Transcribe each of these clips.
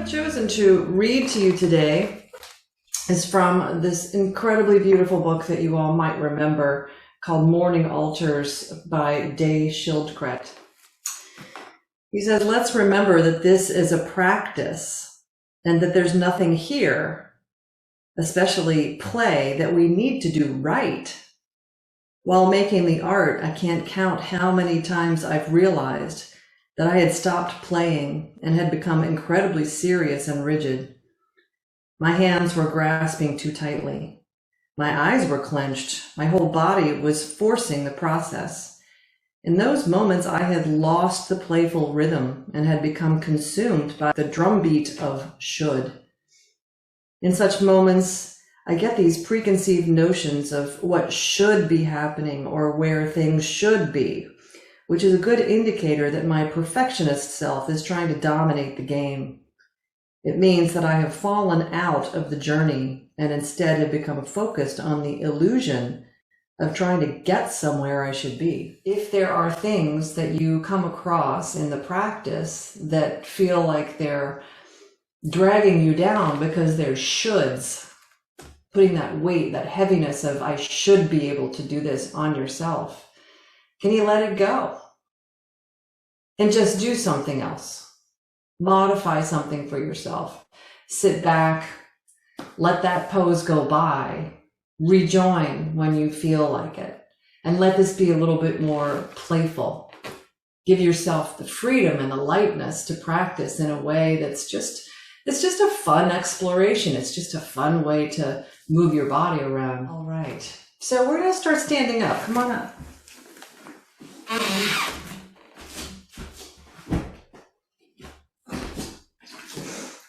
I've chosen to read to you today is from this incredibly beautiful book that you all might remember called Morning Altars by Day Schildkret. He says, let's remember that this is a practice and that there's nothing here, especially play, that we need to do right. While making the art, I can't count how many times I've realized that I had stopped playing and had become incredibly serious and rigid. My hands were grasping too tightly. My eyes were clenched. My whole body was forcing the process. In those moments, I had lost the playful rhythm and had become consumed by the drumbeat of should. In such moments, I get these preconceived notions of what should be happening or where things should be, which is a good indicator that my perfectionist self is trying to dominate the game. It means that I have fallen out of the journey and instead have become focused on the illusion of trying to get somewhere I should be. If there are things that you come across in the practice that feel like they're dragging you down because they're shoulds, putting that weight, that heaviness of I should be able to do this on yourself, can you let it go and just do something else? Modify something for yourself. Sit back, let that pose go by, rejoin when you feel like it, and let this be a little bit more playful. Give yourself the freedom and the lightness to practice in a way it's just a fun exploration. It's just a fun way to move your body around. All right. So we're going to start standing up. Come on up.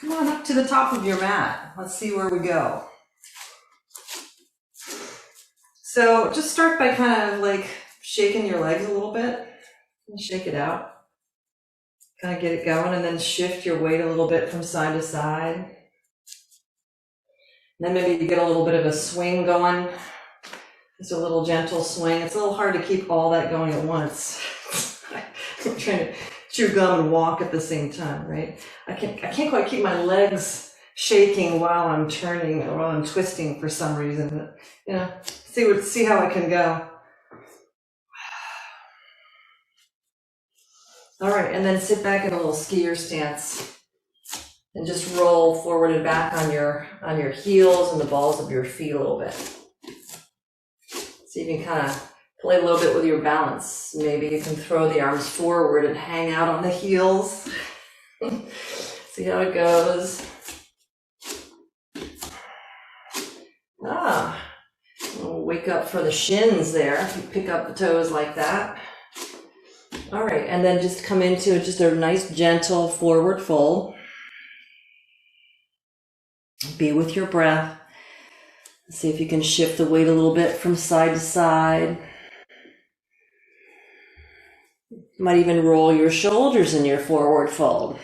Come on up to the top of your mat. Let's see where we go. So just start by kind of like shaking your legs a little bit. Shake it out. Kind of get it going, and then shift your weight a little bit from side to side. And then maybe you get a little bit of a swing going. Just a little gentle swing. It's a little hard to keep all that going at once. I'm trying to chew gum and walk at the same time, right? I can't quite keep my legs shaking while I'm turning or while I'm twisting for some reason. But, you know, see how I can go. All right, and then sit back in a little skier stance and just roll forward and back on your heels and the balls of your feet a little bit. So you can kind of play a little bit with your balance. Maybe you can throw the arms forward and hang out on the heels. See how it goes. We'll wake up for the shins there. If you pick up the toes like that. All right, and then just come into just a nice gentle forward fold. Be with your breath. See if you can shift the weight a little bit from side to side. You might even roll your shoulders in your forward fold.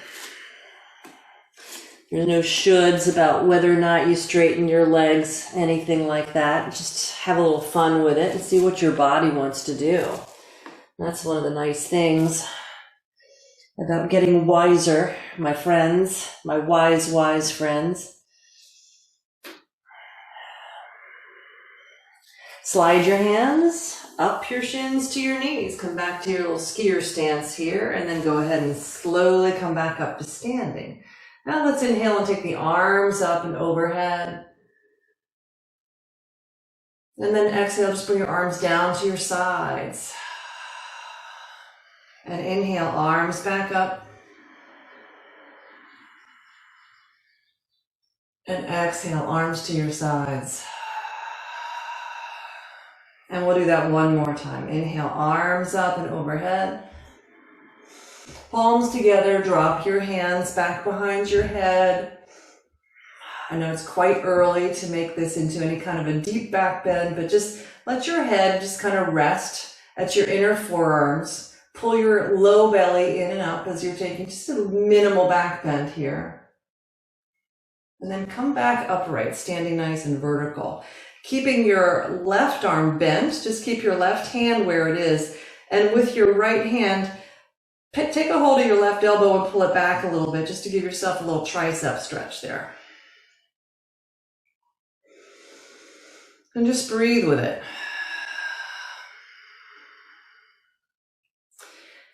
There's no shoulds about whether or not you straighten your legs, anything like that. Just have a little fun with it and see what your body wants to do. That's one of the nice things about getting wiser, my friends, my wise friends. Slide your hands up your shins to your knees. Come back to your little skier stance here, and then go ahead and slowly come back up to standing. Now let's inhale and take the arms up and overhead. And then exhale, just bring your arms down to your sides. And inhale, arms back up. And exhale, arms to your sides. And we'll do that one more time. Inhale, arms up and overhead. Palms together, drop your hands back behind your head. I know it's quite early to make this into any kind of a deep back bend, but just let your head just kind of rest at your inner forearms. Pull your low belly in and up as you're taking just a minimal back bend here. And then come back upright, standing nice and vertical. Keeping your left arm bent, just keep your left hand where it is. And with your right hand, Take a hold of your left elbow and pull it back a little bit just to give yourself a little tricep stretch there. And just breathe with it.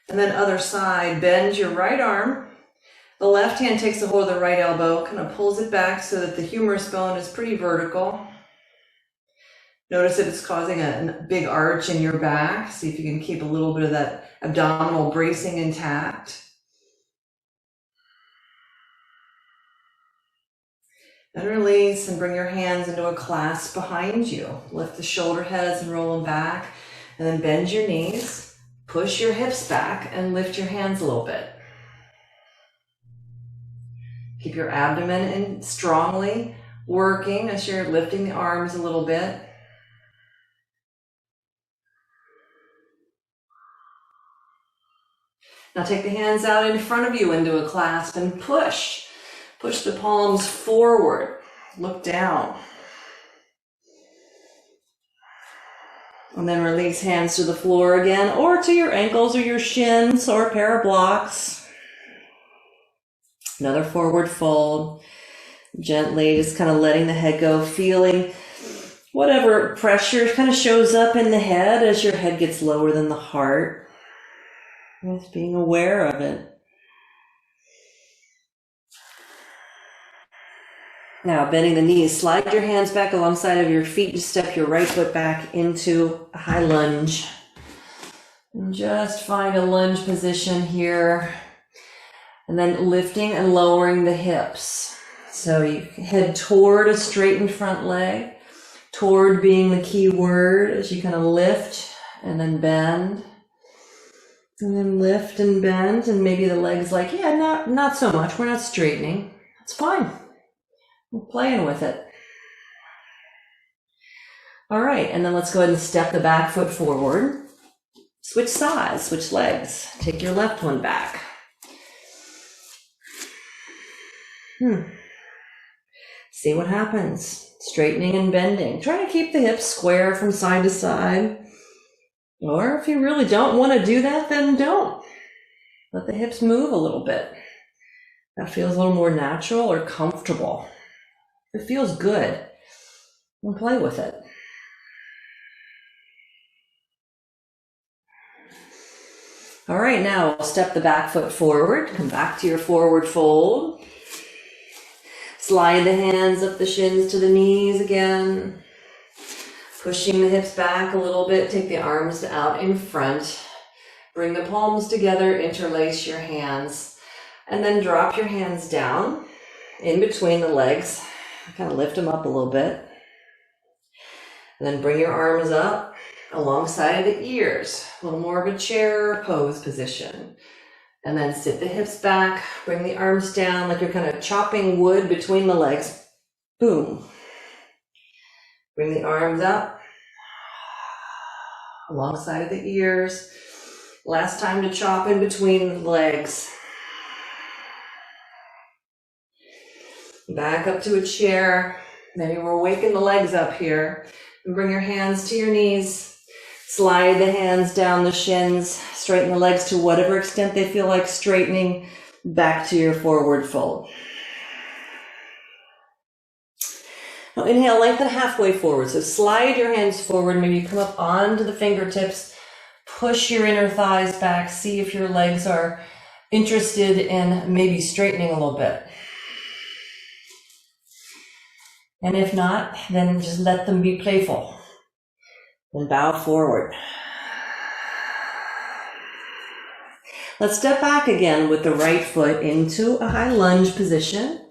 And then other side, bend your right arm. The left hand takes a hold of the right elbow, kind of pulls it back so that the humerus bone is pretty vertical. Notice if it's causing a big arch in your back. See if you can keep a little bit of that abdominal bracing intact. And release and bring your hands into a clasp behind you. Lift the shoulder heads and roll them back. And then bend your knees. Push your hips back and lift your hands a little bit. Keep your abdomen in strongly working as you're lifting the arms a little bit. Now take the hands out in front of you into a clasp and push. Push the palms forward. Look down. And then release hands to the floor again, or to your ankles or your shins or a pair of blocks. Another forward fold. Gently just kind of letting the head go, feeling whatever pressure kind of shows up in the head as your head gets lower than the heart. Just being aware of it. Now, bending the knees, slide your hands back alongside of your feet. Just step your right foot back into a high lunge. And just find a lunge position here. And then lifting and lowering the hips. So you head toward a straightened front leg. Toward being the key word as you kind of lift and then bend. And then lift and bend. And maybe the leg's like, yeah, not so much. We're not straightening. That's fine. We're playing with it. All right, and then let's go ahead and step the back foot forward. Switch sides, switch legs. Take your left one back. See what happens. Straightening and bending. Try to keep the hips square from side to side. Or if you really don't want to do that, then don't. Let the hips move a little bit. That feels a little more natural or comfortable. It feels good. And play with it. All right, now we'll step the back foot forward. Come back to your forward fold. Slide the hands up the shins to the knees again. Pushing the hips back a little bit. Take the arms out in front. Bring the palms together. Interlace your hands. And then drop your hands down in between the legs. Kind of lift them up a little bit. And then bring your arms up alongside of the ears. A little more of a chair pose position. And then sit the hips back. Bring the arms down like you're kind of chopping wood between the legs. Boom. Bring the arms up alongside of the ears. Last time to chop in between the legs. Back up to a chair. Maybe we're waking the legs up here. And bring your hands to your knees. Slide the hands down the shins. Straighten the legs to whatever extent they feel like straightening. Back to your forward fold. Now inhale, lengthen halfway forward. So slide your hands forward. Maybe come up onto the fingertips. Push your inner thighs back. See if your legs are interested in maybe straightening a little bit. And if not, then just let them be playful. And bow forward. Let's step back again with the right foot into a high lunge position.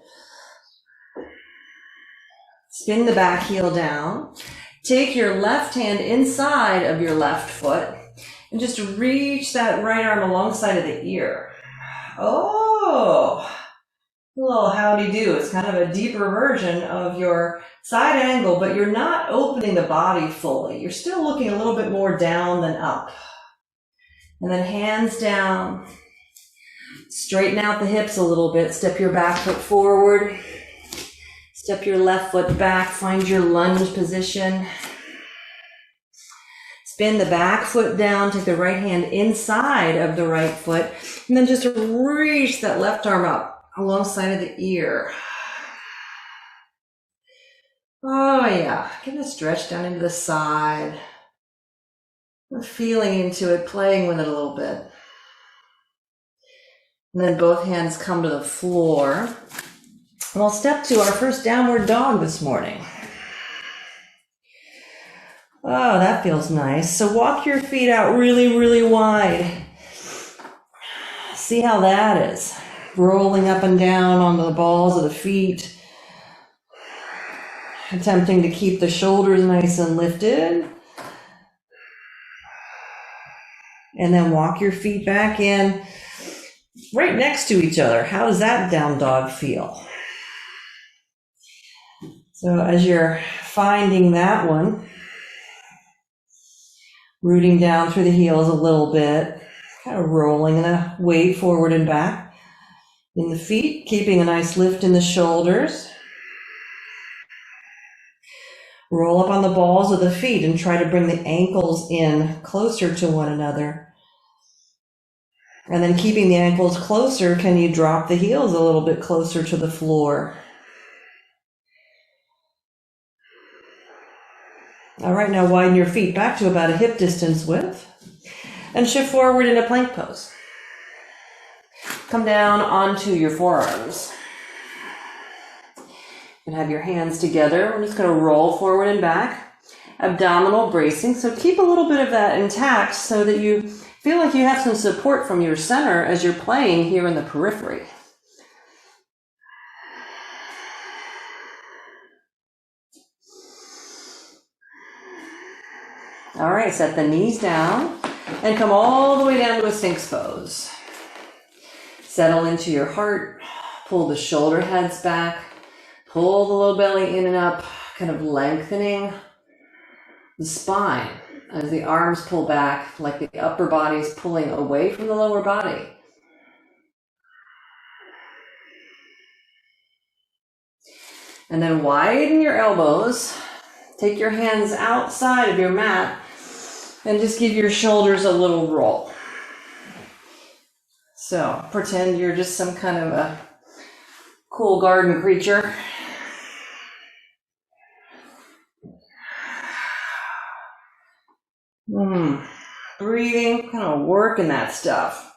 Spin the back heel down. Take your left hand inside of your left foot and just reach that right arm alongside of the ear. Oh! A little howdy do. It's kind of a deeper version of your side angle, but you're not opening the body fully. You're still looking a little bit more down than up. And then hands down. Straighten out the hips a little bit. Step your back foot forward. Step your left foot back. Find your lunge position. Spin the back foot down, take the right hand inside of the right foot, and then just reach that left arm up alongside of the ear. Oh yeah, give it a stretch down into the side. Feeling into it, playing with it a little bit. And then both hands come to the floor. And we'll step to our first downward dog this morning. Oh, that feels nice. So walk your feet out really, really wide. See how that is. Rolling up and down on the balls of the feet. Attempting to keep the shoulders nice and lifted. And then walk your feet back in right next to each other. How does that down dog feel? So as you're finding that one, rooting down through the heels a little bit, kind of rolling in a wave forward and back in the feet, keeping a nice lift in the shoulders. Roll up on the balls of the feet and try to bring the ankles in closer to one another. And then keeping the ankles closer, can you drop the heels a little bit closer to the floor? All right, now widen your feet back to about a hip distance width and shift forward into plank pose. Come down onto your forearms. And have your hands together. We're just going to roll forward and back. Abdominal bracing. So keep a little bit of that intact so that you feel like you have some support from your center as you're playing here in the periphery. All right, set the knees down and come all the way down to a Sphinx pose. Settle into your heart. Pull the shoulder heads back. Pull the low belly in and up, kind of lengthening the spine as the arms pull back, like the upper body is pulling away from the lower body. And then widen your elbows. Take your hands outside of your mat and just give your shoulders a little roll. So pretend you're just some kind of a cool garden creature. Breathing, kind of working that stuff.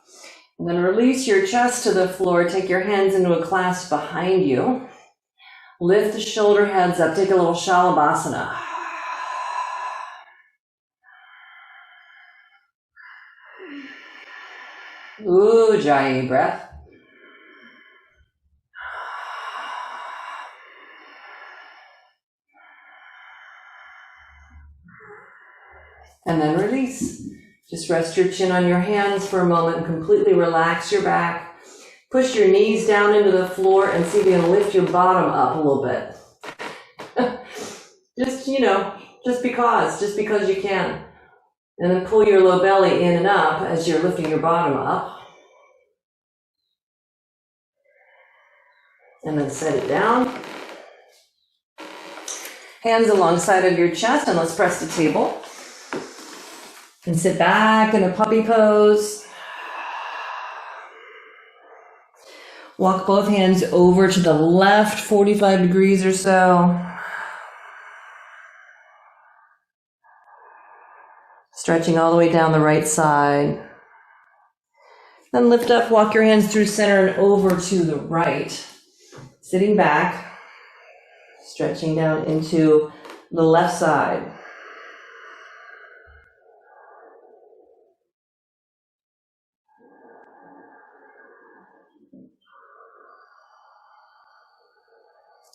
And then release your chest to the floor. Take your hands into a clasp behind you. Lift the shoulder heads up. Take a little Shalabhasana. Ujjayi breath. And then release. Just rest your chin on your hands for a moment and completely relax your back. Push your knees down into the floor and see if you can lift your bottom up a little bit. just because you can. And then pull your low belly in and up as you're lifting your bottom up. And then set it down. Hands alongside of your chest, and let's press the table. And sit back in a puppy pose. Walk both hands over to the left, 45 degrees or so. Stretching all the way down the right side. Then lift up, walk your hands through center and over to the right. Sitting back, stretching down into the left side.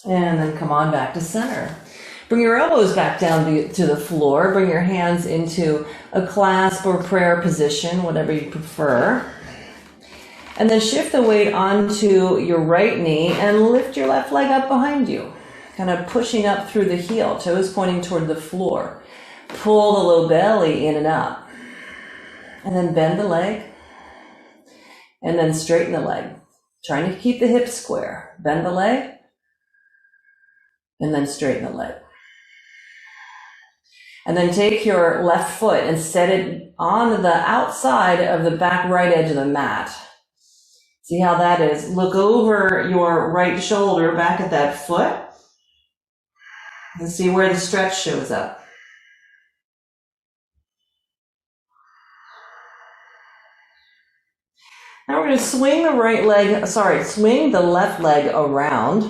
And then come on back to center. Bring your elbows back down to the floor. Bring your hands into a clasp or prayer position, whatever you prefer. And then shift the weight onto your right knee and lift your left leg up behind you. Kind of pushing up through the heel, toes pointing toward the floor. Pull the low belly in and up. And then bend the leg. And then straighten the leg. Trying to keep the hips square. Bend the leg. And then straighten the leg. And then take your left foot and set it on the outside of the back right edge of the mat. See how that is? Look over your right shoulder back at that foot and see where the stretch shows up. Now we're going to swing the left leg around,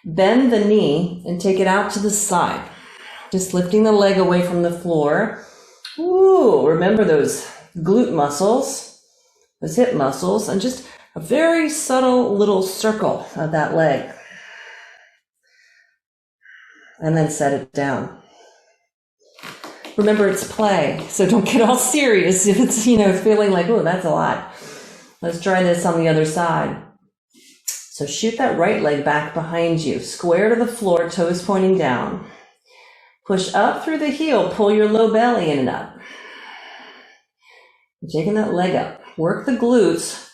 bend the knee, and take it out to the side. Just lifting the leg away from the floor. Ooh, remember those glute muscles, those hip muscles, and just a very subtle little circle of that leg. And then set it down. Remember, it's play, so don't get all serious if it's, feeling like, oh, that's a lot. Let's try this on the other side. So shoot that right leg back behind you, square to the floor, toes pointing down. Push up through the heel, pull your low belly in and up. You're taking that leg up. Work the glutes,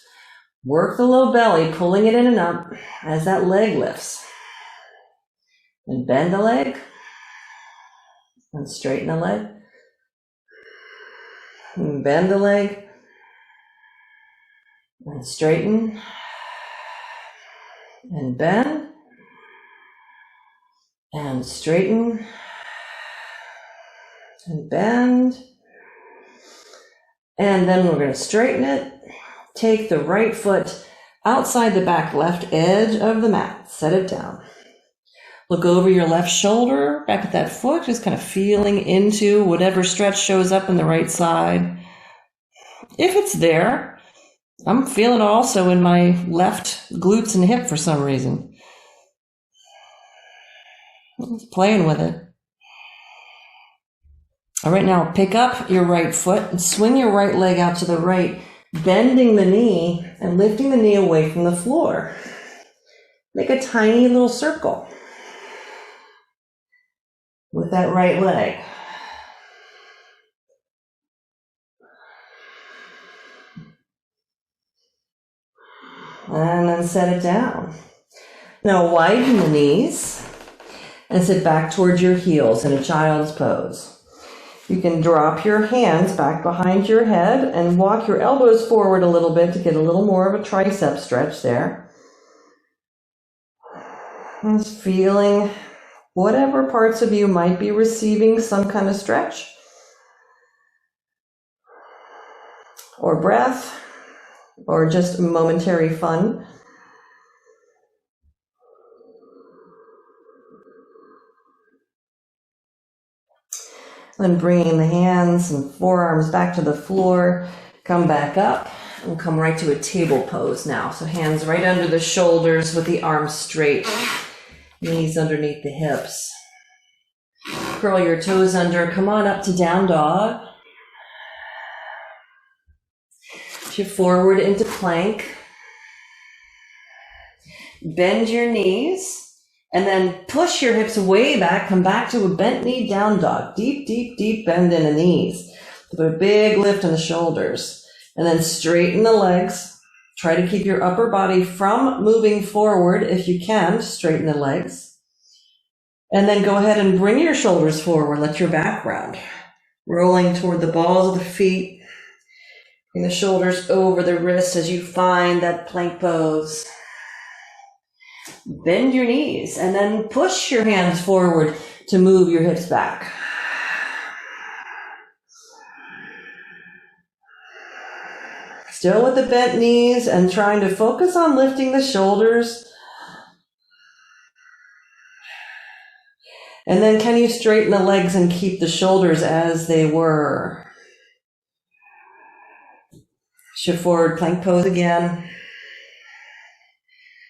work the low belly, pulling it in and up as that leg lifts. And bend the leg, and straighten the leg. And bend the leg, and straighten, and bend, and straighten, and bend. And then we're going to straighten it. Take the right foot outside the back left edge of the mat. Set it down. Look over your left shoulder, back at that foot, just kind of feeling into whatever stretch shows up in the right side. If it's there, I'm feeling it also in my left glutes and hip for some reason. Just playing with it. All right, now pick up your right foot and swing your right leg out to the right, bending the knee and lifting the knee away from the floor. Make a tiny little circle with that right leg. And then set it down. Now widen the knees and sit back towards your heels in a child's pose. You can drop your hands back behind your head and walk your elbows forward a little bit to get a little more of a tricep stretch there. Just feeling whatever parts of you might be receiving some kind of stretch or breath or just momentary fun. Then bringing the hands and forearms back to the floor, come back up and come right to a table pose now. So hands right under the shoulders with the arms straight, knees underneath the hips. Curl your toes under, come on up to down dog. Shift forward into plank. Bend your knees. And then push your hips way back, come back to a bent knee down dog. Deep, deep, deep bend in the knees. Put a big lift in the shoulders. And then straighten the legs. Try to keep your upper body from moving forward if you can. Straighten the legs. And then go ahead and bring your shoulders forward. Let your back round. Rolling toward the balls of the feet. Bring the shoulders over the wrists as you find that plank pose. Bend your knees and then push your hands forward to move your hips back. Still with the bent knees and trying to focus on lifting the shoulders. And then can you straighten the legs and keep the shoulders as they were? Shift forward, plank pose again.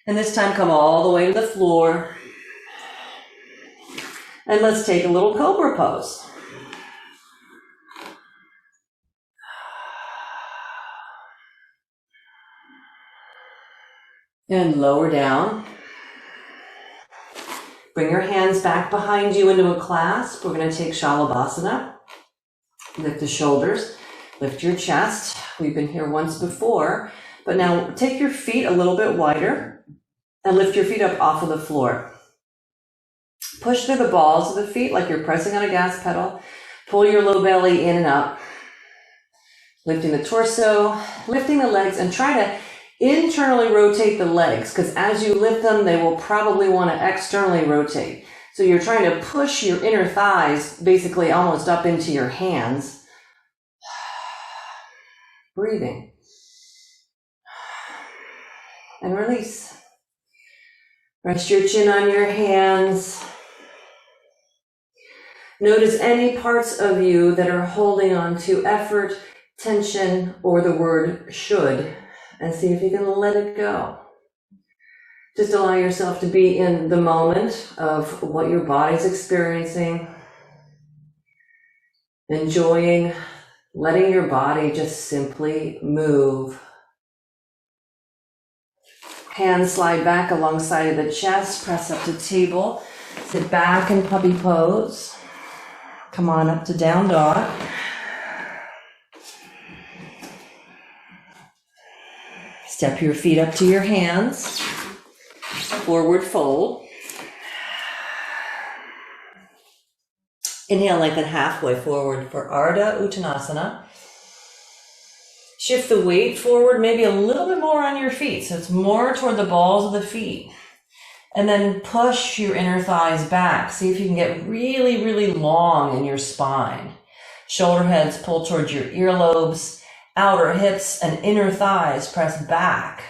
And this time come all the way to the floor. And let's take a little cobra pose. And lower down. Bring your hands back behind you into a clasp. We're going to take Shalabhasana. Lift the shoulders. Lift your chest. We've been here once before. But now take your feet a little bit wider. And lift your feet up off of the floor. Push through the balls of the feet like you're pressing on a gas pedal. Pull your low belly in and up, lifting the torso, lifting the legs, and try to internally rotate the legs, because as you lift them, they will probably want to externally rotate. So you're trying to push your inner thighs basically almost up into your hands. Breathing. And release. Rest your chin on your hands. Notice any parts of you that are holding on to effort, tension, or the word should, and see if you can let it go. Just allow yourself to be in the moment of what your body's experiencing, enjoying, letting your body just simply move. Hands slide back alongside of the chest, press up to table, sit back in puppy pose. Come on up to down dog. Step your feet up to your hands. Forward fold. Inhale, lengthen halfway forward for Ardha Uttanasana. Shift the weight forward, maybe a little bit more on your feet, so it's more toward the balls of the feet. And then push your inner thighs back. See if you can get really, really long in your spine. Shoulder heads pull towards your earlobes, outer hips and inner thighs press back.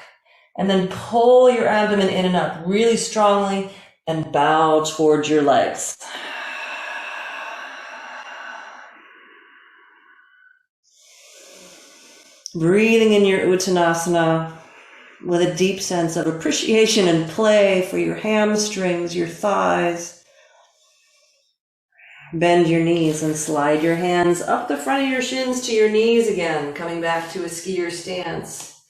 And then pull your abdomen in and up really strongly and bow towards your legs. Breathing in your Uttanasana with a deep sense of appreciation and play for your hamstrings, your thighs. Bend your knees and slide your hands up the front of your shins to your knees again, coming back to a skier stance.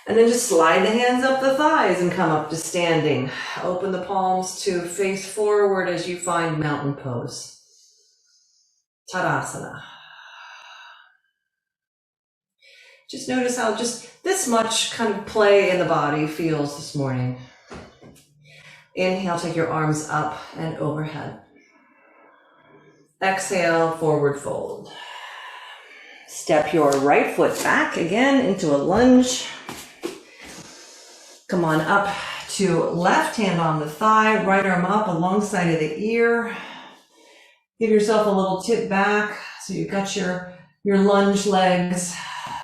And then just slide the hands up the thighs and come up to standing. Open the palms to face forward as you find mountain pose. Tadasana. Just notice how just this much kind of play in the body feels this morning. Inhale, take your arms up and overhead. Exhale, forward fold. Step your right foot back again into a lunge. Come on up to left hand on the thigh, right arm up alongside of the ear. Give yourself a little tip back so you've got your lunge legs.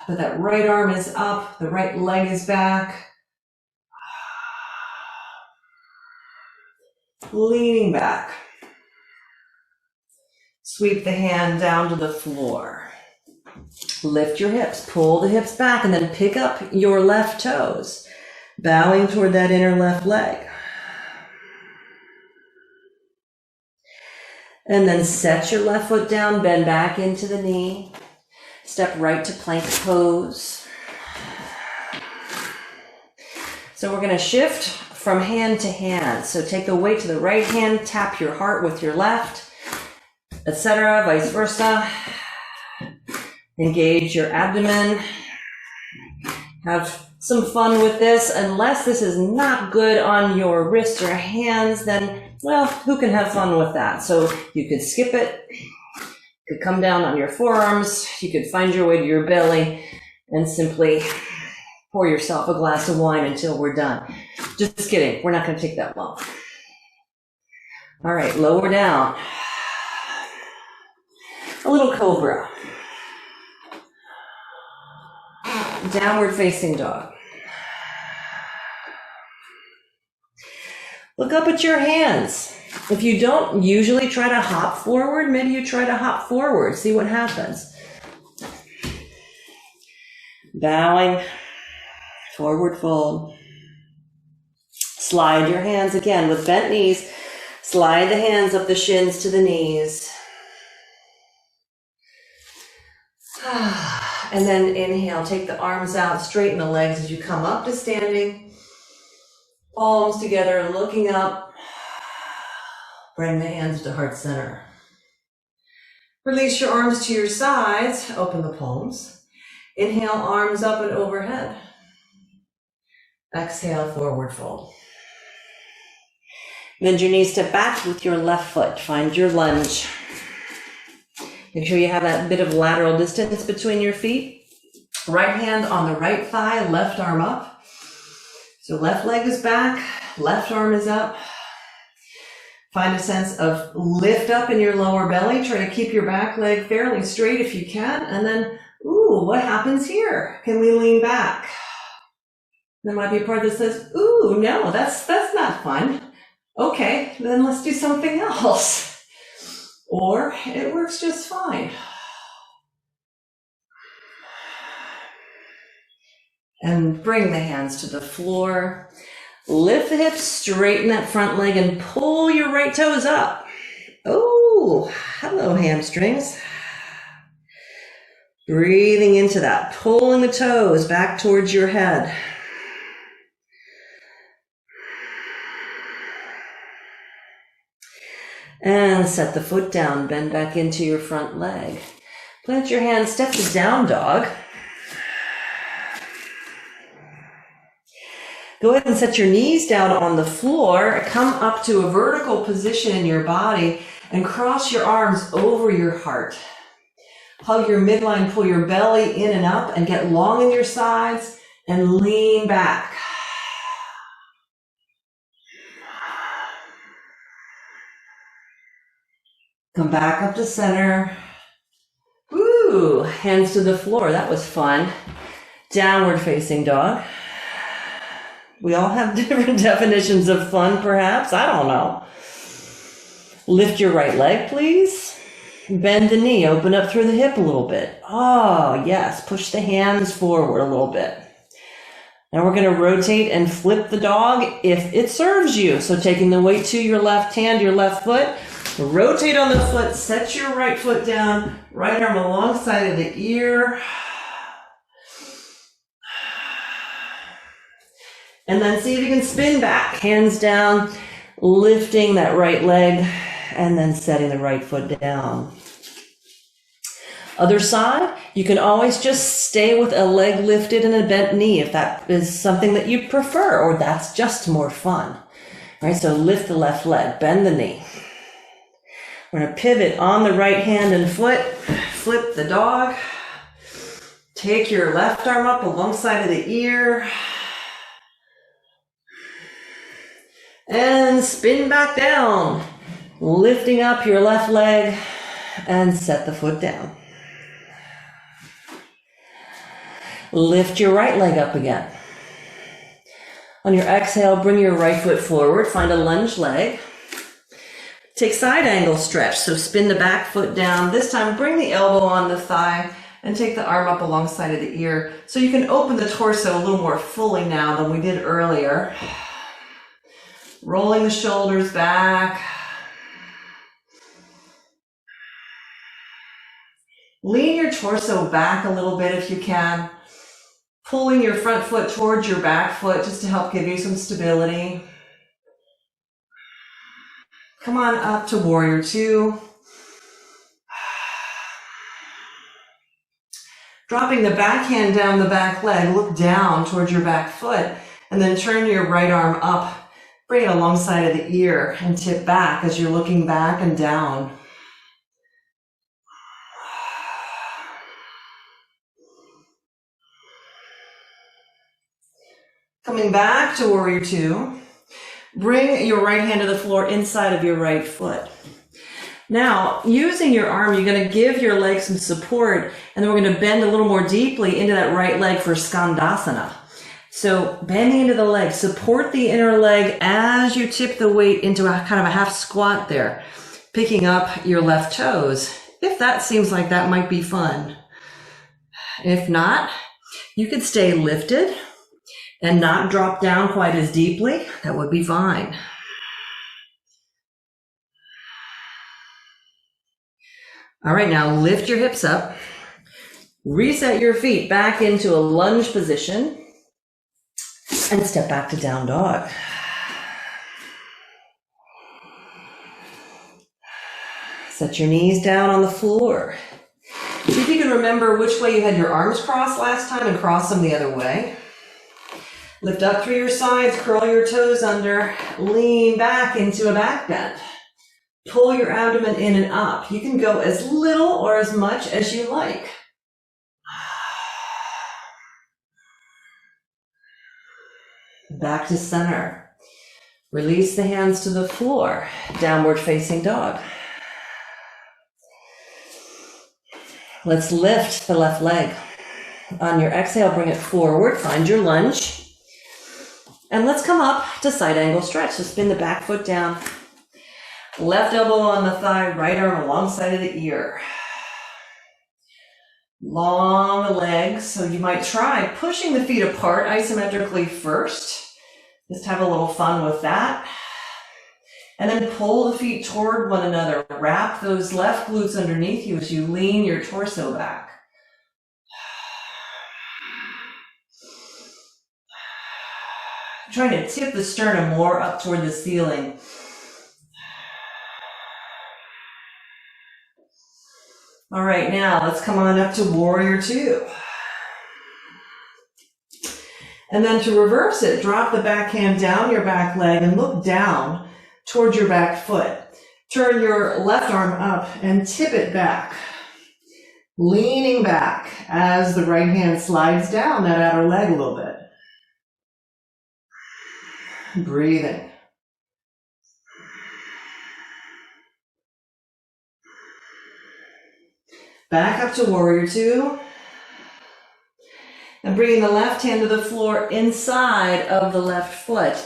But that right arm is up, the right leg is back. Leaning back. Sweep the hand down to the floor. Lift your hips, pull the hips back, and then pick up your left toes, bowing toward that inner left leg. And then set your left foot down, bend back into the knee. Step right to plank pose. So we're going to shift from hand to hand. So take the weight to the right hand, tap your heart with your left, etc., vice versa. Engage your abdomen. Have some fun with this. Unless this is not good on your wrists or hands, then, well, who can have fun with that? So you could skip it. You could come down on your forearms. You could find your way to your belly and simply pour yourself a glass of wine until we're done. Just kidding. We're not going to take that long. All right, lower down. A little cobra. Downward facing dog. Look up at your hands. If you don't usually try to hop forward, maybe you try to hop forward. See what happens. Bowing, forward fold. Slide your hands again with bent knees. Slide the hands up the shins to the knees. And then inhale, take the arms out, straighten the legs as you come up to standing. Palms together, looking up. Bring the hands to heart center. Release your arms to your sides. Open the palms. Inhale, arms up and overhead. Exhale, forward fold. Bend your knees to back with your left foot. Find your lunge. Make sure you have that bit of lateral distance between your feet. Right hand on the right thigh, left arm up. So left leg is back, left arm is up. Find a sense of lift up in your lower belly. Try to keep your back leg fairly straight if you can. And then, ooh, what happens here? Can we lean back? There might be a part that says, ooh, no, that's not fun. Okay, then let's do something else. Or it works just fine. And bring the hands to the floor. Lift the hips, straighten that front leg, and pull your right toes up. Oh, hello, hamstrings. Breathing into that, pulling the toes back towards your head. And set the foot down, bend back into your front leg. Plant your hands, step to down dog. Go ahead and set your knees down on the floor. Come up to a vertical position in your body and cross your arms over your heart. Hug your midline, pull your belly in and up and get long in your sides and lean back. Come back up to center. Woo! Hands to the floor. That was fun. Downward facing dog. We all have different definitions of fun, perhaps. I don't know. Lift your right leg, please. Bend the knee. Open up through the hip a little bit. Oh, yes. Push the hands forward a little bit. Now we're going to rotate and flip the dog if it serves you. So taking the weight to your left hand, your left foot. Rotate on the foot. Set your right foot down. Right arm alongside of the ear. And then see if you can spin back, hands down, lifting that right leg, and then setting the right foot down. Other side, you can always just stay with a leg lifted and a bent knee if that is something that you prefer, or that's just more fun. All right, so lift the left leg, bend the knee. We're going to pivot on the right hand and foot, flip the dog. Take your left arm up alongside of the ear. And spin back down, lifting up your left leg and set the foot down. Lift your right leg up again. On your exhale, bring your right foot forward, find a lunge leg. Take side angle stretch, so spin the back foot down. This time, bring the elbow on the thigh and take the arm up alongside of the ear so you can open the torso a little more fully now than we did earlier. Rolling the shoulders back. Lean your torso back a little bit if you can. Pulling your front foot towards your back foot just to help give you some stability. Come on up to warrior two. Dropping the back hand down the back leg, look down towards your back foot, and then turn your right arm up. Bring it alongside of the ear and tip back as you're looking back and down. Coming back to warrior two. Bring your right hand to the floor inside of your right foot. Now, using your arm, you're going to give your leg some support, and then we're going to bend a little more deeply into that right leg for Skandasana. So bending into the leg, support the inner leg as you tip the weight into a kind of a half squat there, picking up your left toes. If that seems like that might be fun. If not, you could stay lifted and not drop down quite as deeply. That would be fine. All right, now lift your hips up, reset your feet back into a lunge position, and step back to down dog. Set your knees down on the floor. See if you can remember which way you had your arms crossed last time and cross them the other way. Lift up through your sides, curl your toes under, lean back into a back bend. Pull your abdomen in and up. You can go as little or as much as you like. Back to center. Release the hands to the floor. Downward facing dog. Let's lift the left leg. On your exhale, bring it forward. Find your lunge. And let's come up to side angle stretch. So spin the back foot down. Left elbow on the thigh, right arm alongside of the ear. Long legs. So you might try pushing the feet apart isometrically first. Just have a little fun with that. And then pull the feet toward one another. Wrap those left glutes underneath you as you lean your torso back. Trying to tip the sternum more up toward the ceiling. All right, now let's come on up to warrior two. And then to reverse it, drop the back hand down your back leg and look down towards your back foot. Turn your left arm up and tip it back. Leaning back as the right hand slides down that outer leg a little bit. Breathing. Back up to warrior two. And bringing the left hand to the floor inside of the left foot.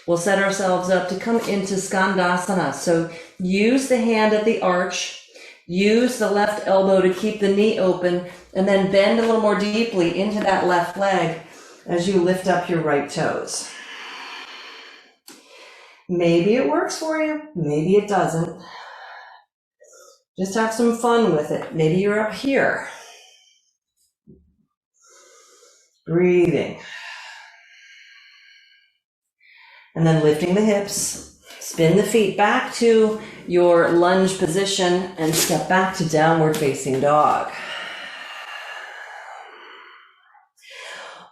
We'll set ourselves up to come into Skandasana. So use the hand at the arch. Use the left elbow to keep the knee open. And then bend a little more deeply into that left leg as you lift up your right toes. Maybe it works for you. Maybe it doesn't. Just have some fun with it. Maybe you're up here. Breathing. And then lifting the hips. Spin the feet back to your lunge position and step back to downward facing dog.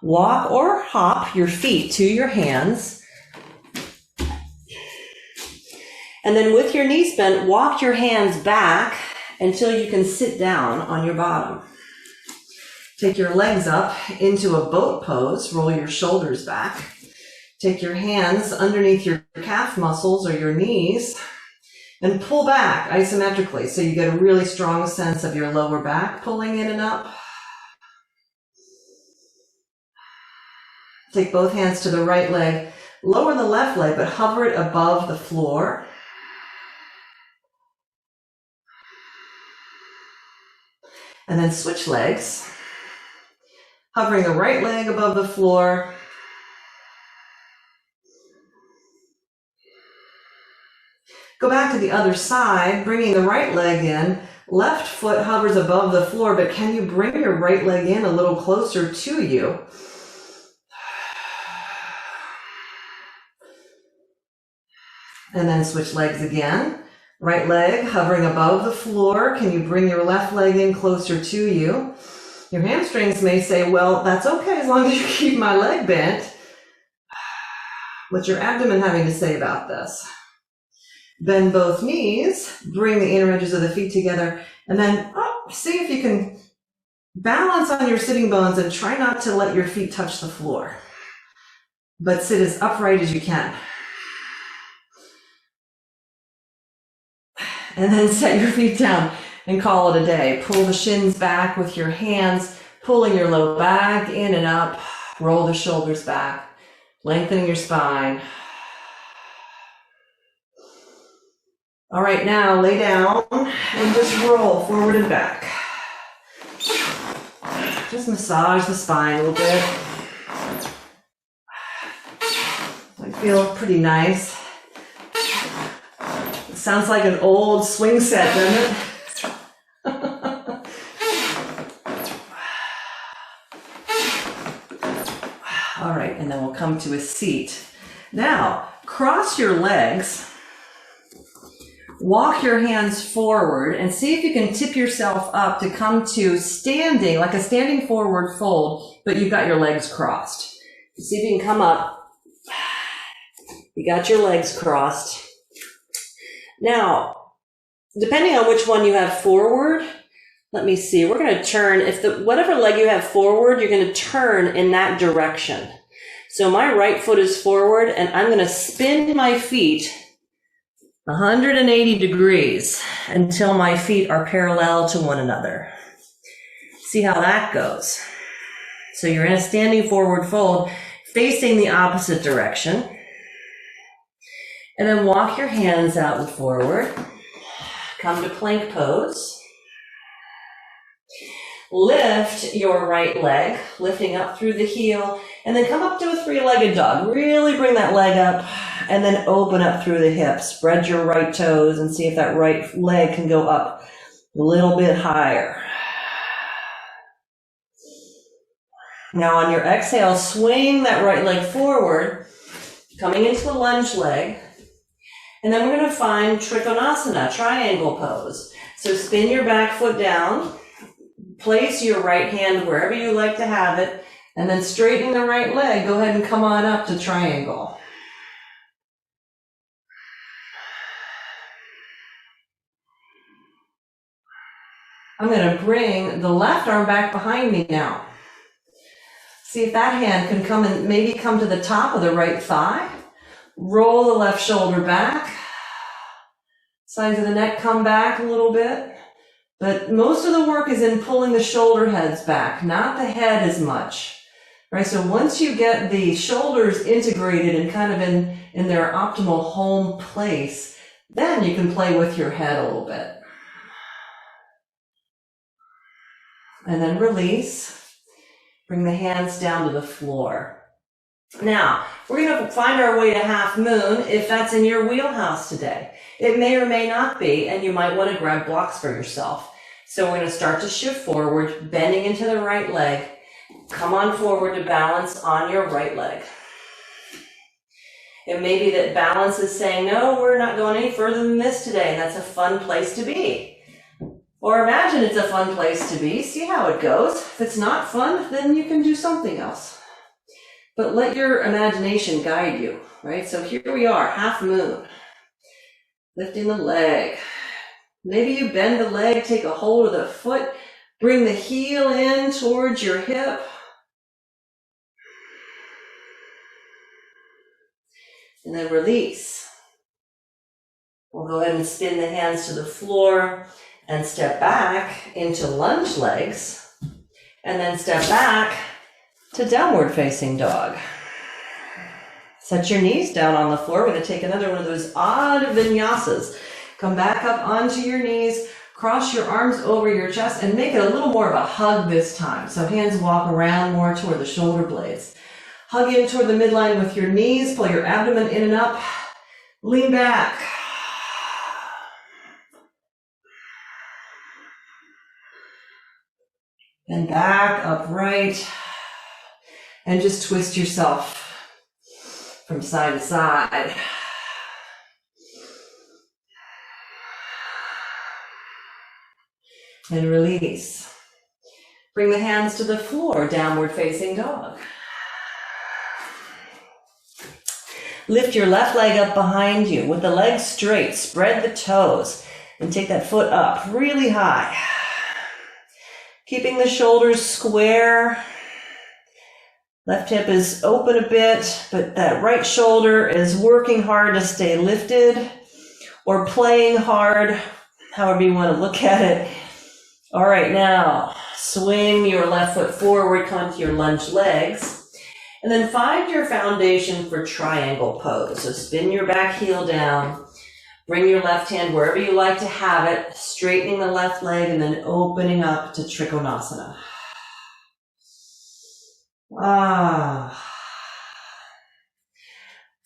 Walk or hop your feet to your hands. And then with your knees bent, walk your hands back until you can sit down on your bottom. Take your legs up into a boat pose. Roll your shoulders back. Take your hands underneath your calf muscles or your knees and pull back isometrically so you get a really strong sense of your lower back pulling in and up. Take both hands to the right leg. Lower the left leg, but hover it above the floor. And then switch legs. Hovering the right leg above the floor. Go back to the other side, bringing the right leg in. Left foot hovers above the floor, but can you bring your right leg in a little closer to you? And then switch legs again. Right leg hovering above the floor. Can you bring your left leg in closer to you? Your hamstrings may say, well, that's okay as long as you keep my leg bent. What's your abdomen having to say about this? Bend both knees, bring the inner edges of the feet together, and then see if you can balance on your sitting bones and try not to let your feet touch the floor. But sit as upright as you can. And then set your feet down and call it a day. Pull the shins back with your hands, pulling your low back in and up. Roll the shoulders back, lengthening your spine. All right, now lay down and just roll forward and back. Just massage the spine a little bit. I feel pretty nice. It sounds like an old swing set, doesn't it? All right, and then we'll come to a seat. Now, cross your legs. Walk your hands forward and see if you can tip yourself up to come to standing, like a standing forward fold, but you've got your legs crossed. See if you can come up. You got your legs crossed. Now, depending on which one you have forward, let me see, we're going to turn, whatever leg you have forward, you're going to turn in that direction. So my right foot is forward, and I'm going to spin my feet 180 degrees until my feet are parallel to one another. See how that goes. So you're in a standing forward fold, facing the opposite direction. And then walk your hands out and forward. Come to plank pose. Lift your right leg, lifting up through the heel, and then come up to a three-legged dog. Really bring that leg up, and then open up through the hips. Spread your right toes and see if that right leg can go up a little bit higher. Now on your exhale, swing that right leg forward, coming into the lunge leg. And then we're going to find Trikonasana, triangle pose. So spin your back foot down, place your right hand wherever you like to have it, and then straightening the right leg, go ahead and come on up to triangle. I'm going to bring the left arm back behind me now. See if that hand can come and maybe come to the top of the right thigh. Roll the left shoulder back. Sides of the neck come back a little bit. But most of the work is in pulling the shoulder heads back, not the head as much. Right? So once you get the shoulders integrated and kind of in their optimal home place, then you can play with your head a little bit. And then release. Bring the hands down to the floor. Now, we're going to find our way to half moon if that's in your wheelhouse today. It may or may not be, and you might want to grab blocks for yourself. So we're going to start to shift forward, bending into the right leg. Come on forward to balance on your right leg. It may be that balance is saying, no, we're not going any further than this today, and that's a fun place to be. Or imagine it's a fun place to be, see how it goes. If it's not fun, then you can do something else. But let your imagination guide you, right? So here we are, half moon. Lifting the leg. Maybe you bend the leg, take a hold of the foot, bring the heel in towards your hip. And then release. We'll go ahead and spin the hands to the floor and step back into lunge legs. And then step back to downward facing dog. Set your knees down on the floor. We're going to take another one of those odd vinyasas. Come back up onto your knees, cross your arms over your chest, and make it a little more of a hug this time. So hands walk around more toward the shoulder blades. Hug in toward the midline with your knees, pull your abdomen in and up, lean back. And back, upright, and just twist yourself from side to side. And release. Bring the hands to the floor, downward facing dog. Lift your left leg up behind you with the legs straight, spread the toes, and take that foot up really high. Keeping the shoulders square. Left hip is open a bit, but that right shoulder is working hard to stay lifted or playing hard, however you want to look at it. All right, now swing your left foot forward, come to your lunge legs, and then find your foundation for triangle pose. So spin your back heel down, bring your left hand wherever you like to have it, straightening the left leg and then opening up to Trikonasana.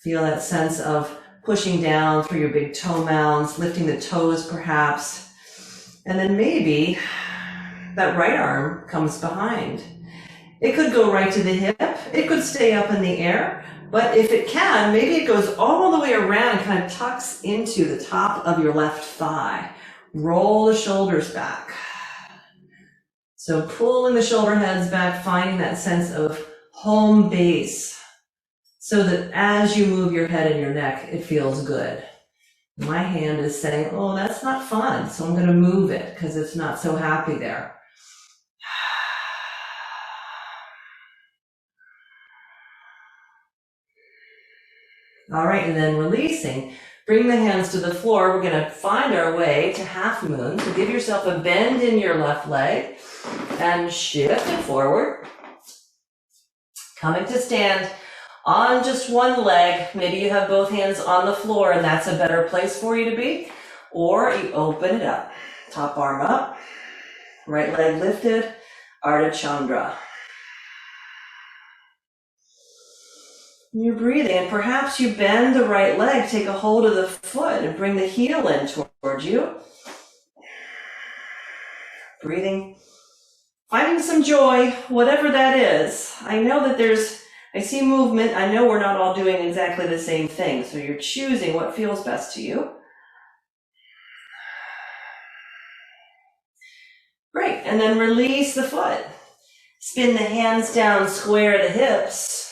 Feel that sense of pushing down through your big toe mounds, lifting the toes perhaps, and then maybe that right arm comes behind. It could go right to the hip, it could stay up in the air, but if it can, maybe it goes all the way around and kind of tucks into the top of your left thigh. Roll the shoulders back. So pulling the shoulder heads back, finding that sense of home base so that as you move your head and your neck, it feels good. My hand is saying, oh, that's not fun. So I'm going to move it because it's not so happy there. All right, and then releasing. Bring the hands to the floor. We're going to find our way to half moon. So give yourself a bend in your left leg and shift it forward. Coming to stand on just one leg. Maybe you have both hands on the floor and that's a better place for you to be. Or you open it up. Top arm up. Right leg lifted. Ardha Chandra. You're breathing, and perhaps you bend the right leg, take a hold of the foot, and bring the heel in towards you. Breathing, finding some joy, whatever that is. I know that I see movement. I know we're not all doing exactly the same thing, so you're choosing what feels best to you. Great, and then release the foot. Spin the hands down, square the hips.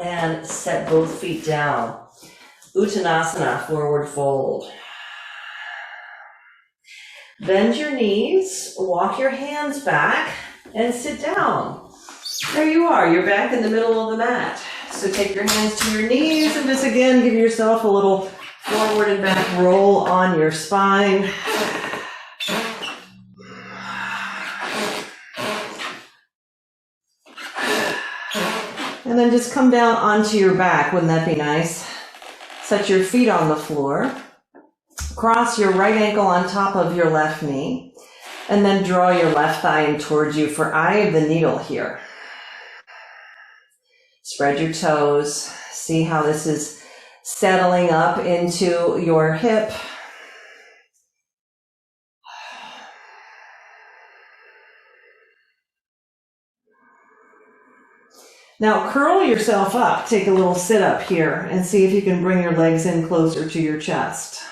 And set both feet down. Uttanasana, forward fold. Bend your knees, walk your hands back, and sit down. There you are, you're back in the middle of the mat. So take your hands to your knees and just again give yourself a little forward and back roll on your spine. And then just come down onto your back. Wouldn't that be nice? Set your feet on the floor. Cross your right ankle on top of your left knee. And then draw your left thigh in towards you for eye of the needle here. Spread your toes. See how this is settling up into your hip. Now curl yourself up, take a little sit up here and see if you can bring your legs in closer to your chest.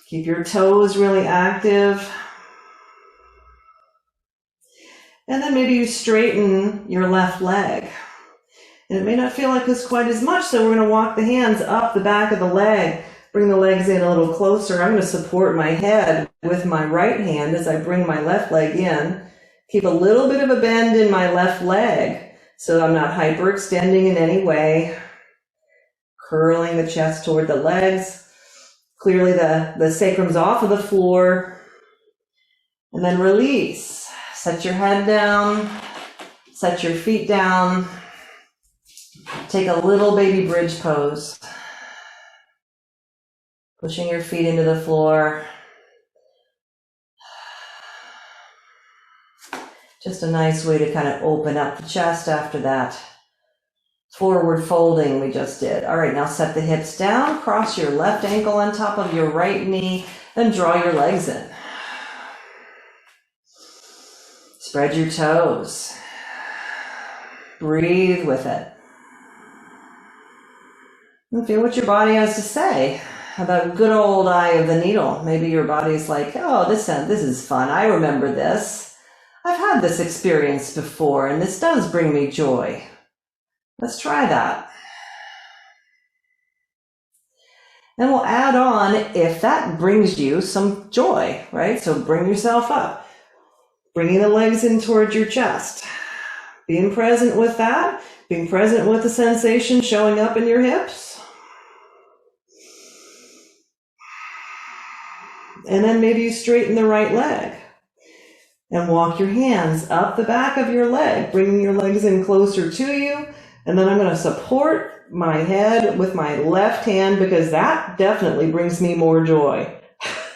Keep your toes really active. And then maybe you straighten your left leg. And it may not feel like this quite as much, so we're going to walk the hands up the back of the leg, bring the legs in a little closer. I'm going to support my head with my right hand as I bring my left leg in. Keep a little bit of a bend in my left leg so I'm not hyperextending in any way. Curling the chest toward the legs. Clearly the sacrum's off of the floor. And then release. Set your head down. Set your feet down. Take a little baby bridge pose. Pushing your feet into the floor. Just a nice way to kind of open up the chest after that forward folding we just did. All right, now set the hips down, cross your left ankle on top of your right knee, and draw your legs in. Spread your toes. Breathe with it. And feel what your body has to say about good old eye of the needle. Maybe your body's like, oh, this is fun. I remember this. I've had this experience before, and this does bring me joy. Let's try that. And we'll add on if that brings you some joy, right? So bring yourself up, bringing the legs in towards your chest, being present with that, being present with the sensation showing up in your hips. And then maybe you straighten the right leg. And walk your hands up the back of your leg, bringing your legs in closer to you. And then I'm going to support my head with my left hand because that definitely brings me more joy.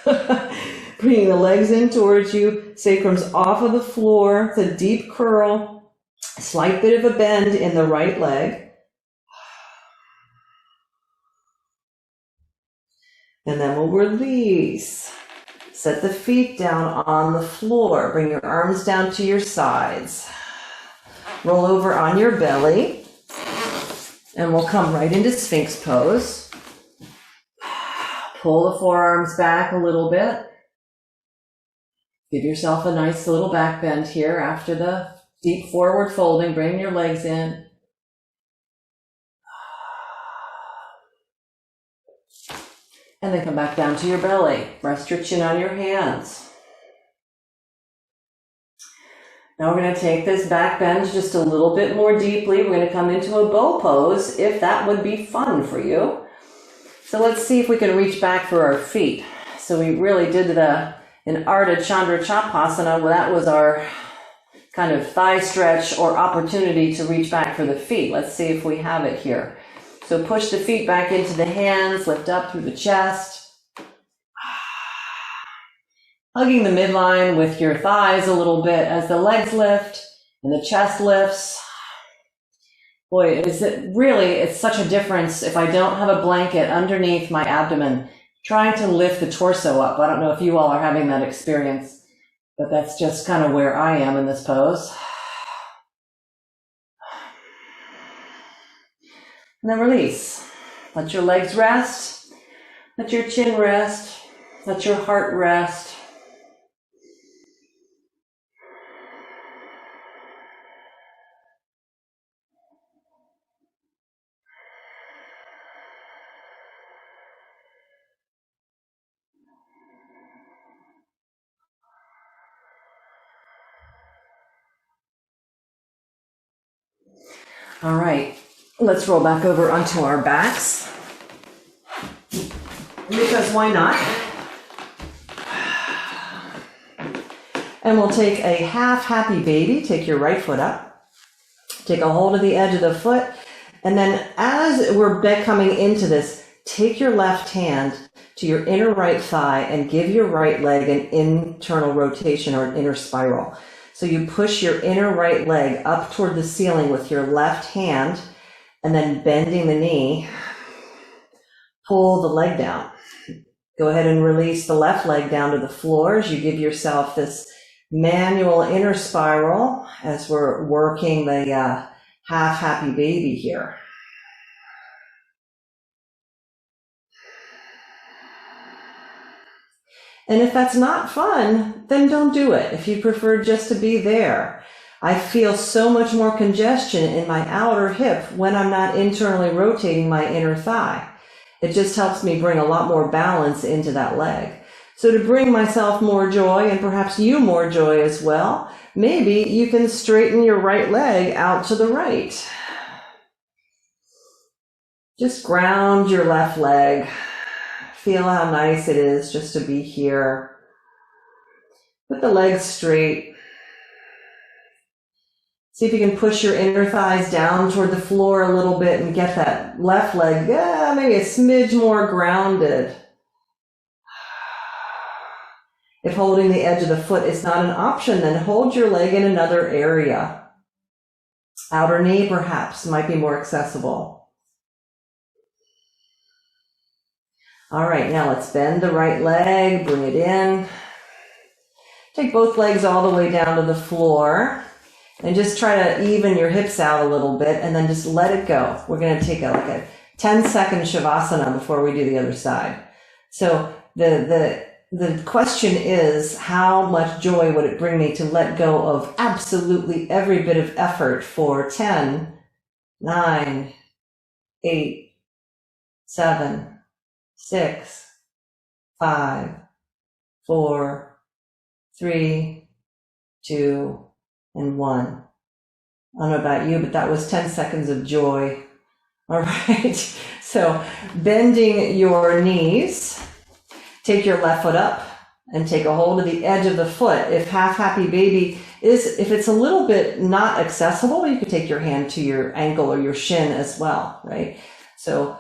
Bringing the legs in towards you, sacrum's off of the floor. It's a deep curl, slight bit of a bend in the right leg. And then we'll release. Set the feet down on the floor. Bring your arms down to your sides. Roll over on your belly. And we'll come right into Sphinx pose. Pull the forearms back a little bit. Give yourself a nice little back bend here after the deep forward folding. Bring your legs in. And then come back down to your belly. Rest your chin on your hands. Now we're going to take this back bend just a little bit more deeply. We're going to come into a bow pose, if that would be fun for you. So let's see if we can reach back for our feet. So we really did in Ardha Chandra Chapasana. Well, that was our kind of thigh stretch or opportunity to reach back for the feet. Let's see if we have it here. So push the feet back into the hands, lift up through the chest. Hugging the midline with your thighs a little bit as the legs lift and the chest lifts. Boy, it's such a difference if I don't have a blanket underneath my abdomen, trying to lift the torso up. I don't know if you all are having that experience, but that's just kind of where I am in this pose. And then release. Let your legs rest. Let your chin rest. Let your heart rest. All right, let's roll back over onto our backs. Because why not? And we'll take a half happy baby. Take your right foot up. Take a hold of the edge of the foot. And then as we're coming into this, take your left hand to your inner right thigh and give your right leg an internal rotation or an inner spiral. So you push your inner right leg up toward the ceiling with your left hand and then bending the knee, pull the leg down. Go ahead and release the left leg down to the floor as you give yourself this manual inner spiral as we're working the half happy baby here. And if that's not fun, then don't do it. If you prefer just to be there. I feel so much more congestion in my outer hip when I'm not internally rotating my inner thigh. It just helps me bring a lot more balance into that leg. So to bring myself more joy, and perhaps you more joy as well, maybe you can straighten your right leg out to the right. Just ground your left leg. Feel how nice it is just to be here. Put the legs straight. See if you can push your inner thighs down toward the floor a little bit and get that left leg maybe a smidge more grounded. If holding the edge of the foot is not an option, then hold your leg in another area. Outer knee perhaps might be more accessible. All right, now let's bend the right leg, bring it in. Take both legs all the way down to the floor and just try to even your hips out a little bit and then just let it go. We're going to take a 10-second Shavasana before we do the other side. So the question is, how much joy would it bring me to let go of absolutely every bit of effort for 10, 9, 8, 7, 6, 5, 4, 3, 2, and 1. I don't know about you, but that was 10 seconds of joy. All right. So bending your knees, take your left foot up and take a hold of the edge of the foot. If half happy baby if it's a little bit not accessible, you could take your hand to your ankle or your shin as well, right? So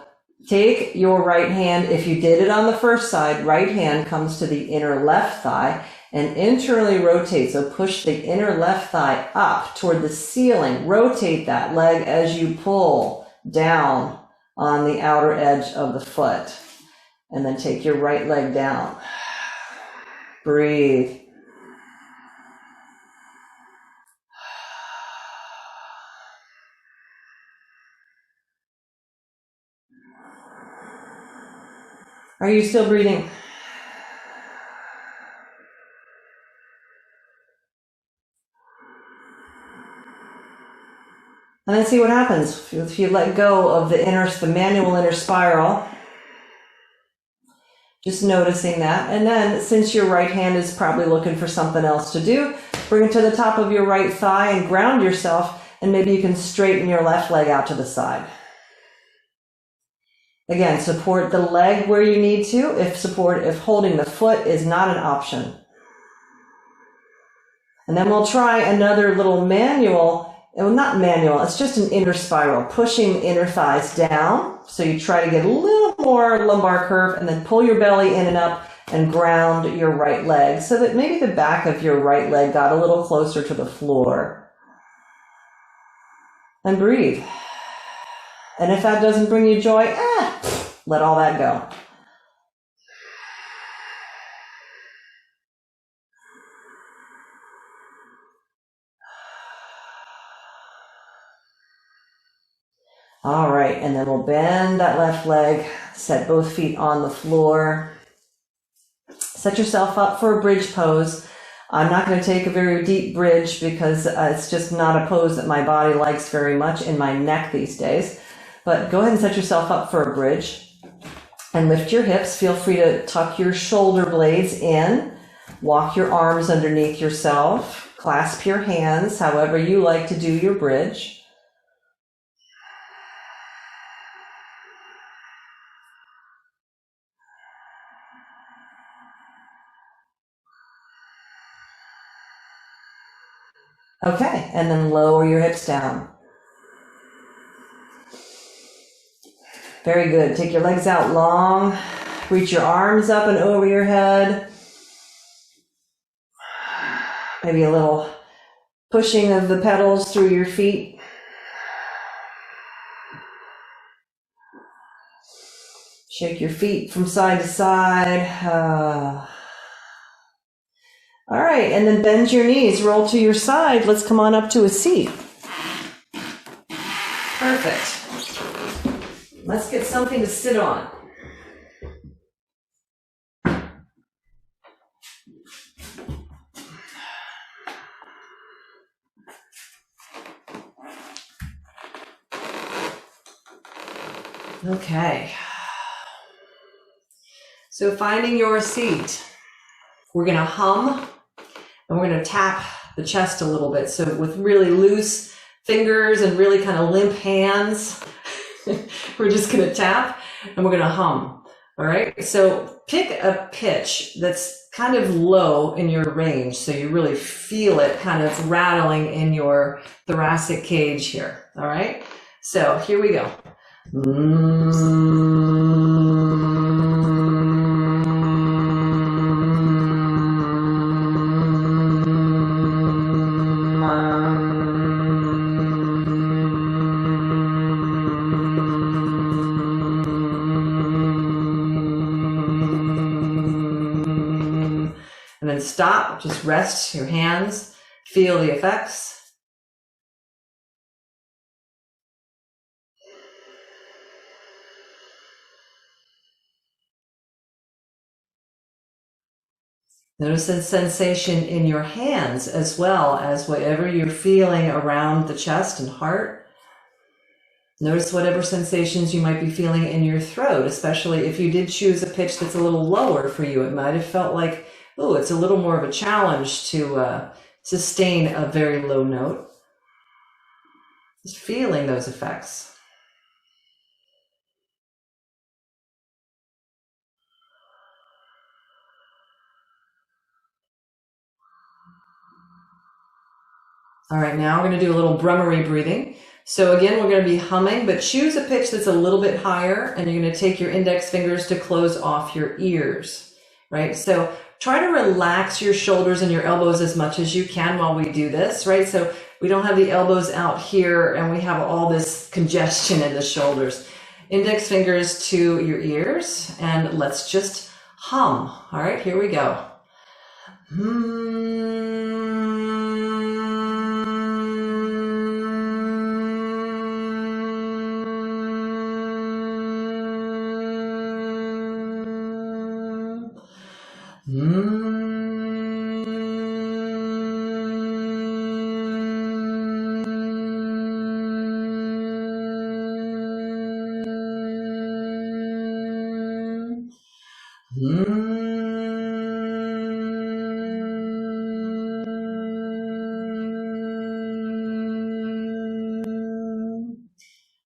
take your right hand, if you did it on the first side, right hand comes to the inner left thigh and internally rotate. So push the inner left thigh up toward the ceiling. Rotate that leg as you pull down on the outer edge of the foot. And then take your right leg down. Breathe. Are you still breathing? And then see what happens if you let go of the manual inner spiral. Just noticing that. And then since your right hand is probably looking for something else to do, bring it to the top of your right thigh and ground yourself, and maybe you can straighten your left leg out to the side. Again, support the leg where you need to, if holding the foot is not an option. And then we'll try another little manual, well, not manual, it's just an inner spiral, pushing inner thighs down. So you try to get a little more lumbar curve and then pull your belly in and up and ground your right leg so that maybe the back of your right leg got a little closer to the floor. And breathe. And if that doesn't bring you joy, let all that go. All right, and then we'll bend that left leg, set both feet on the floor. Set yourself up for a bridge pose. I'm not going to take a very deep bridge because it's just not a pose that my body likes very much in my neck these days. But go ahead and set yourself up for a bridge and lift your hips. Feel free to tuck your shoulder blades in, walk your arms underneath yourself, clasp your hands, however you like to do your bridge. Okay, and then lower your hips down. Very good. Take your legs out long. Reach your arms up and over your head. Maybe a little pushing of the pedals through your feet. Shake your feet from side to side. All right, and then bend your knees, roll to your side. Let's come on up to a seat. Perfect. Let's get something to sit on. Okay. So finding your seat, we're going to hum. And we're going to tap the chest a little bit. So with really loose fingers and really kind of limp hands, we're just going to tap and we're going to hum. All right. So pick a pitch that's kind of low in your range. So you really feel it kind of rattling in your thoracic cage here. All right. So here we go. And then stop, just rest your hands, feel the effects. Notice the sensation in your hands as well as whatever you're feeling around the chest and heart. Notice whatever sensations you might be feeling in your throat, especially if you did choose a pitch that's a little lower for you. It might have felt like, oh, it's a little more of a challenge to sustain a very low note. Just feeling those effects. All right, now we're going to do a little Brahmari breathing. So again, we're going to be humming, but choose a pitch that's a little bit higher, and you're going to take your index fingers to close off your ears, right? So try to relax your shoulders and your elbows as much as you can while we do this, right? So we don't have the elbows out here and we have all this congestion in the shoulders. Index fingers to your ears, and let's just hum. All right, here we go. And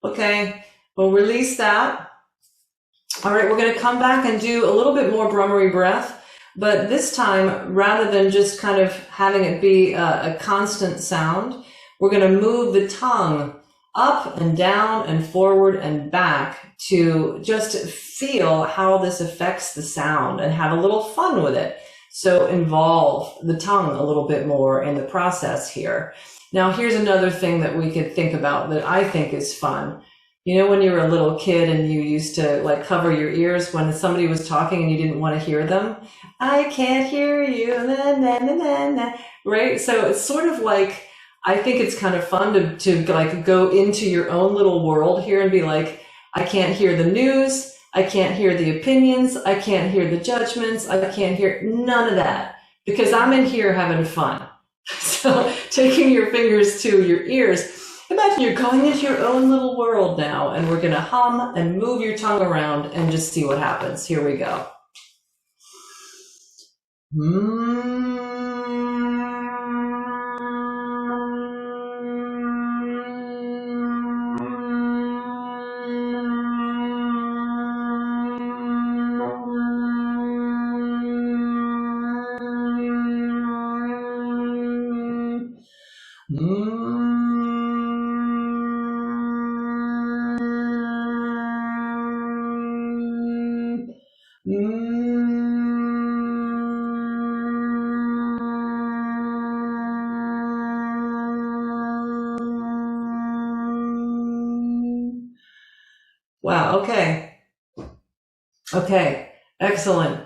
Okay, we'll release that. All right, we're going to come back and do a little bit more Brahmari breath, but this time, rather than just kind of having it be a constant sound, we're going to move the tongue up and down and forward and back to just feel how this affects the sound and have a little fun with it. So involve the tongue a little bit more in the process here. Now, here's another thing that we could think about that I think is fun. You know, when you were a little kid and you used to like cover your ears when somebody was talking and you didn't want to hear them? I can't hear you, na, na, na, na, na. Right? So it's sort of like, I think it's kind of fun to like go into your own little world here and be like, I can't hear the news. I can't hear the opinions. I can't hear the judgments. I can't hear none of that because I'm in here having fun. So taking your fingers to your ears, imagine you're going into your own little world now, and we're going to hum and move your tongue around and just see what happens. Here we go. Wow, okay. Okay, excellent.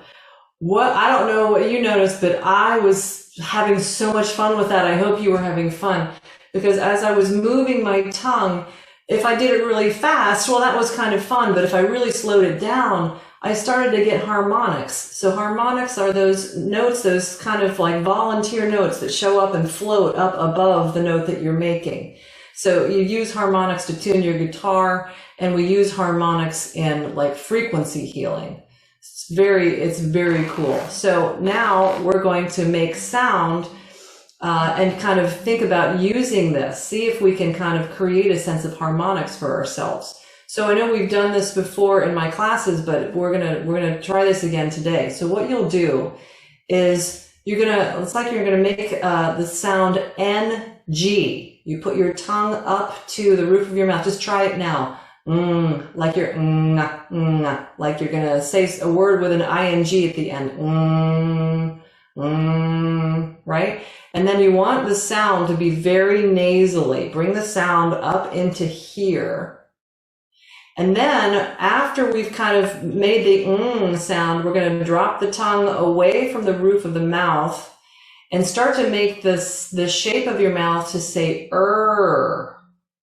What, I don't know what you noticed, but I was having so much fun with that. I hope you were having fun because as I was moving my tongue, if I did it really fast, well, that was kind of fun. But if I really slowed it down, I started to get harmonics. So harmonics are those notes, those kind of like volunteer notes that show up and float up above the note that you're making. So you use harmonics to tune your guitar, and we use harmonics in like frequency healing. It's very cool. So now we're going to make sound and kind of think about using this. See if we can kind of create a sense of harmonics for ourselves. So I know we've done this before in my classes, but we're gonna try this again today. So what you'll do is it's like you're gonna make the sound NG. You put your tongue up to the roof of your mouth. Just try it now. Like you're like you're gonna say a word with an ing at the end. Right? And then you want the sound to be very nasally. Bring the sound up into here. And then after we've kind of made the sound, we're going to drop the tongue away from the roof of the mouth and start to make the shape of your mouth to say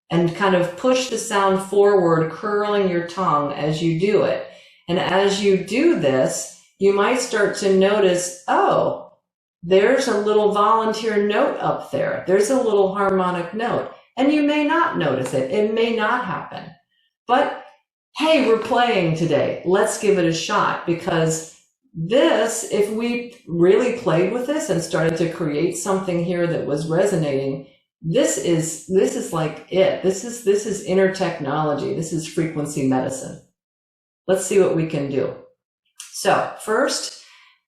and kind of push the sound forward, curling your tongue as you do it. And as you do this, you might start to notice, oh, there's a little volunteer note up there. There's a little harmonic note. And you may not notice it. It may not happen. But hey, we're playing today. Let's give it a shot, because this, if we really played with this and started to create something here that was resonating, this is like it. This is inner technology. This is frequency medicine. Let's see what we can do. So first,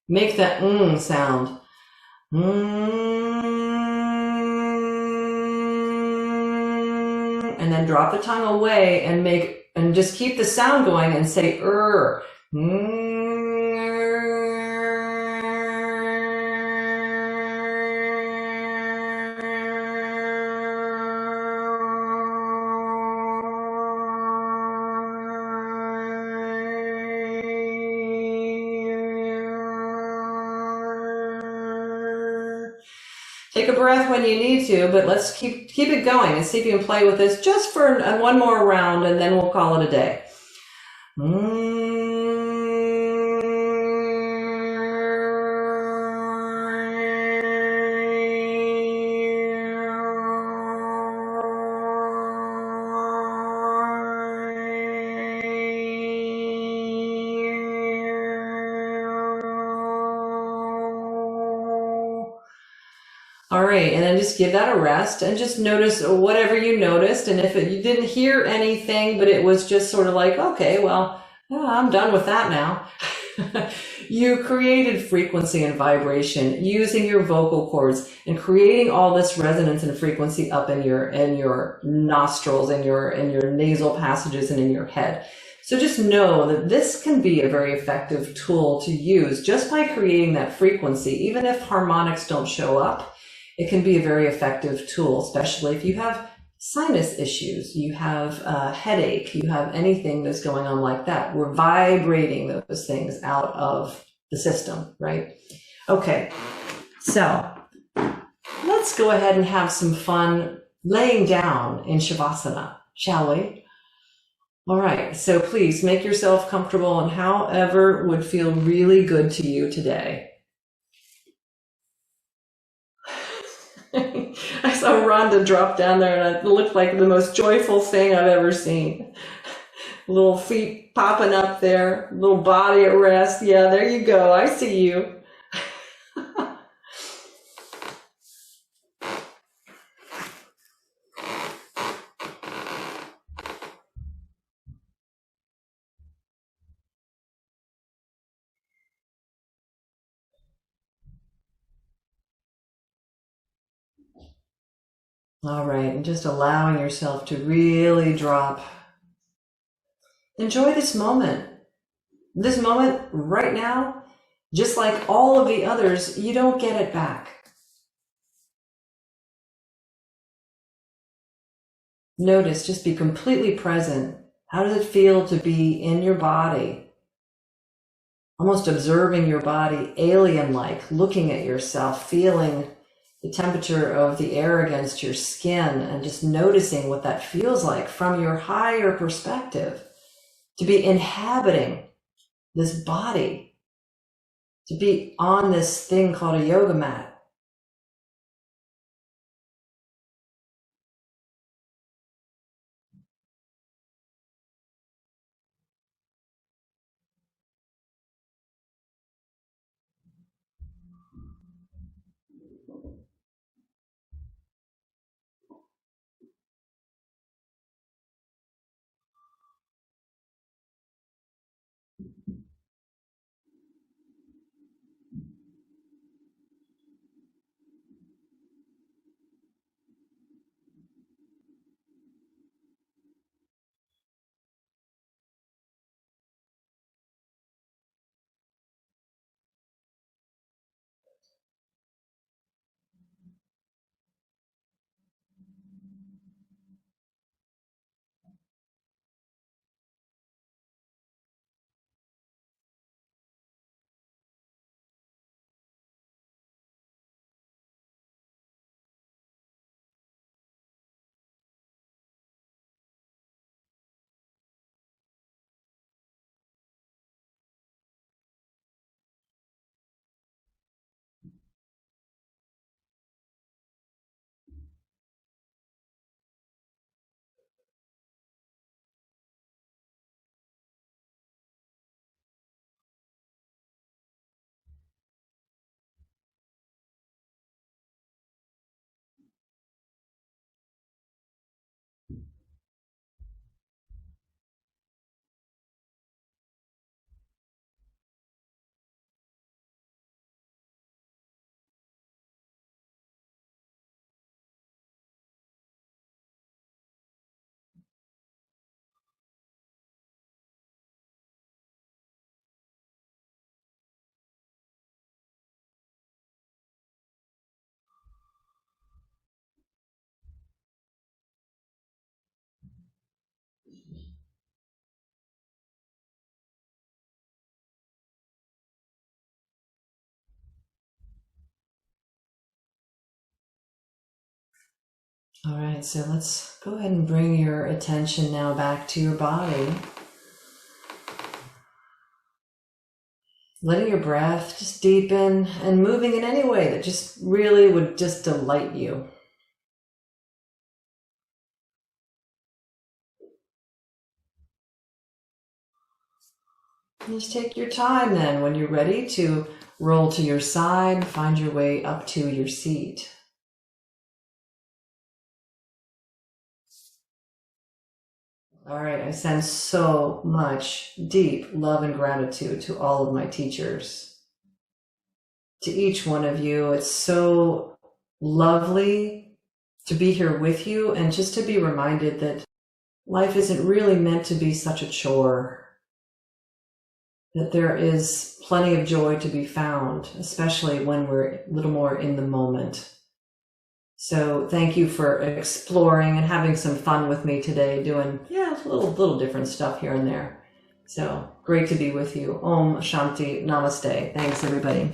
make that sound. And then drop the tongue away and just keep the sound going and say Take a breath when you need to, but let's keep it going and see if you can play with this just for one more round, and then we'll call it a day. All right, and then just give that a rest and just notice whatever you noticed. And if you didn't hear anything, but it was just sort of like, okay, well, I'm done with that now. You created frequency and vibration using your vocal cords and creating all this resonance and frequency up in your nostrils and your nasal passages and in your head. So just know that this can be a very effective tool to use just by creating that frequency. Even if harmonics don't show up, it can be a very effective tool, especially if you have sinus issues, you have a headache, you have anything that's going on like that. We're vibrating those things out of the system, right? Okay, so let's go ahead and have some fun laying down in Shavasana, shall we? All right, so please make yourself comfortable and however would feel really good to you today. I saw Rhonda drop down there and it looked like the most joyful thing I've ever seen. Little feet popping up there, little body at rest. Yeah, there you go. I see you. All right, and just allowing yourself to really drop. Enjoy this moment. This moment right now, just like all of the others, you don't get it back. Notice, just be completely present. How does it feel to be in your body? Almost observing your body, alien-like, looking at yourself, feeling the temperature of the air against your skin, and just noticing what that feels like from your higher perspective, to be inhabiting this body, to be on this thing called a yoga mat. All right, so let's go ahead and bring your attention now back to your body. Letting your breath just deepen and moving in any way that just really would just delight you. Just take your time then when you're ready to roll to your side, find your way up to your seat. All right, I send so much deep love and gratitude to all of my teachers, to each one of you. It's so lovely to be here with you and just to be reminded that life isn't really meant to be such a chore, that there is plenty of joy to be found, especially when we're a little more in the moment. So thank you for exploring and having some fun with me today, doing, a little different stuff here and there. So great to be with you. Om Shanti. Namaste. Thanks, everybody.